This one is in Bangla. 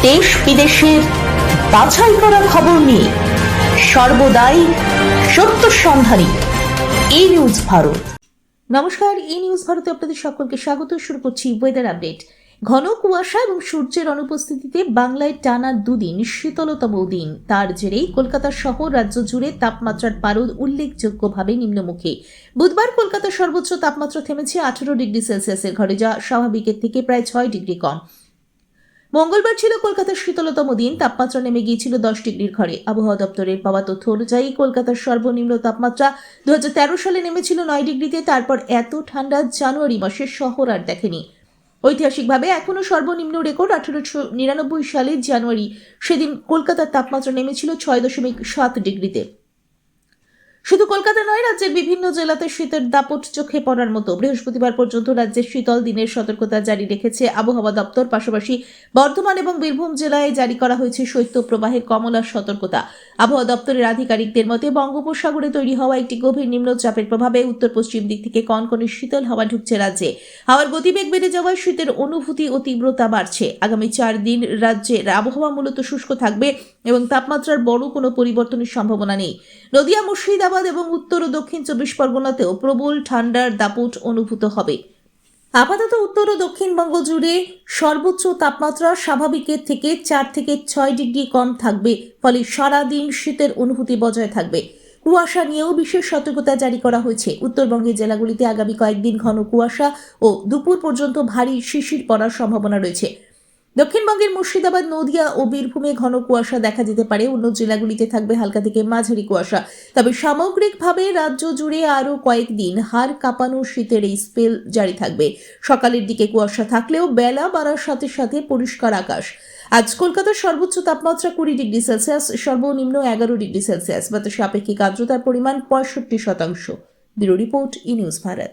দেশ বিদেশের বাছাই করা খবর নিয়ে সর্বদাই সত্য সন্ধানী ই নিউজ ভারত। নমস্কার, ই নিউজ ভারতে আপনাদের সকলকে স্বাগত। শুরু করছি ওয়েদার আপডেট। ঘন কুয়াশা এবং সূর্যের অনুপস্থিতিতে বাংলায় টানা দুদিন শীতলতম দিন। তার জেরেই কলকাতা সহ রাজ্য জুড়ে তাপমাত্রার পারদ উল্লেখযোগ্যভাবে নিম্নমুখী। বুধবার কলকাতার সর্বোচ্চ তাপমাত্রা থেমেছে 18 ডিগ্রি সেলসিয়াসের ঘরে, যা স্বাভাবিকের থেকে প্রায় 6 ডিগ্রি কম। মঙ্গলবার ছিল কলকাতার শীতলতম দিন, তাপমাত্রা নেমে গিয়েছিল 10 ডিগ্রির ঘরে। আবহাওয়া দপ্তরের পাওয়া তথ্য অনুযায়ী কলকাতার সর্বনিম্ন তাপমাত্রা 2013 সালে নেমেছিল 9 ডিগ্রিতে। তারপর এত ঠান্ডা জানুয়ারি মাসে শহর আর দেখেনি। ঐতিহাসিকভাবে এখনো সর্বনিম্ন রেকর্ড 1899 সালে জানুয়ারি। সেদিন কলকাতার তাপমাত্রা নেমেছিল 6.7 ডিগ্রিতে। শুধু কলকাতা নয়, রাজ্যের বিভিন্ন জেলাতে শীতের দাপট চোখে পড়ার মতো। বৃহস্পতিবার পর্যন্ত রাজ্যের শীতল দিনের সতর্কতা জারি রেখেছে আবহাওয়া দপ্তর। পাশাপাশি বর্ধমান এবং বীরভূম জেলায় জারি করা হয়েছে শৈত্যপ্রবাহের কমলা সতর্কতা। আবহাওয়া দপ্তরের আধিকারিকদের মতে, বঙ্গোপসাগরে তৈরি হওয়া একটি গভীর নিম্নচাপের প্রভাবে উত্তর পশ্চিম দিক থেকে কনকনে শীতল হাওয়া ঢুকছে রাজ্যে। হাওয়ার গতিবেগ বেড়ে যাওয়ায় শীতের অনুভূতি ও তীব্রতা বাড়ছে। আগামী 4 দিন রাজ্যের আবহাওয়া মূলত শুষ্ক থাকবে এবং তাপমাত্রার বড় কোনো পরিবর্তনের সম্ভাবনা নেই। নদিয়া, মুর্শিদাবাদ এবং উত্তর ও দক্ষিণ 24 পরগনাতেও প্রবল ঠান্ডার দাপট অনুভূত হবে। আপাতত উত্তর ও দক্ষিণবঙ্গ জুড়ে সর্বোচ্চ তাপমাত্রা স্বাভাবিকের থেকে 4 থেকে 6 ডিগ্রি কম থাকবে, ফলে সারাদিন শীতের অনুভূতি বজায় থাকবে। কুয়াশা নিয়েও বিশেষ সতর্কতা জারি করা হয়েছে। উত্তরবঙ্গের জেলাগুলিতে আগামী কয়েকদিন ঘন কুয়াশা ও দুপুর পর্যন্ত ভারী শিশির পড়ার সম্ভাবনা রয়েছে। দক্ষিণবঙ্গের মুর্শিদাবাদ, নদিয়া ও বীরভূমে ঘন কুয়াশা দেখা যেতে পারে। অন্য জেলাগুলিতে থাকবে হালকা থেকে মাঝারি কুয়াশা। তবে সামগ্রিকভাবে রাজ্য জুড়ে আরও কয়েকদিন হাড় কাঁপানো শীতের এই স্পেল জারি থাকবে। সকালের দিকে কুয়াশা থাকলেও বেলা বাড়ার সাথে সাথে পরিষ্কার আকাশ। আজ কলকাতার সর্বোচ্চ তাপমাত্রা 20 ডিগ্রি সেলসিয়াস, সর্বনিম্ন 11 ডিগ্রি সেলসিয়াস। বাতাসে আপেক্ষিক আর্দ্রতার পরিমাণ 65%। ব্যুরো রিপোর্ট, ই নিউজ ভারত।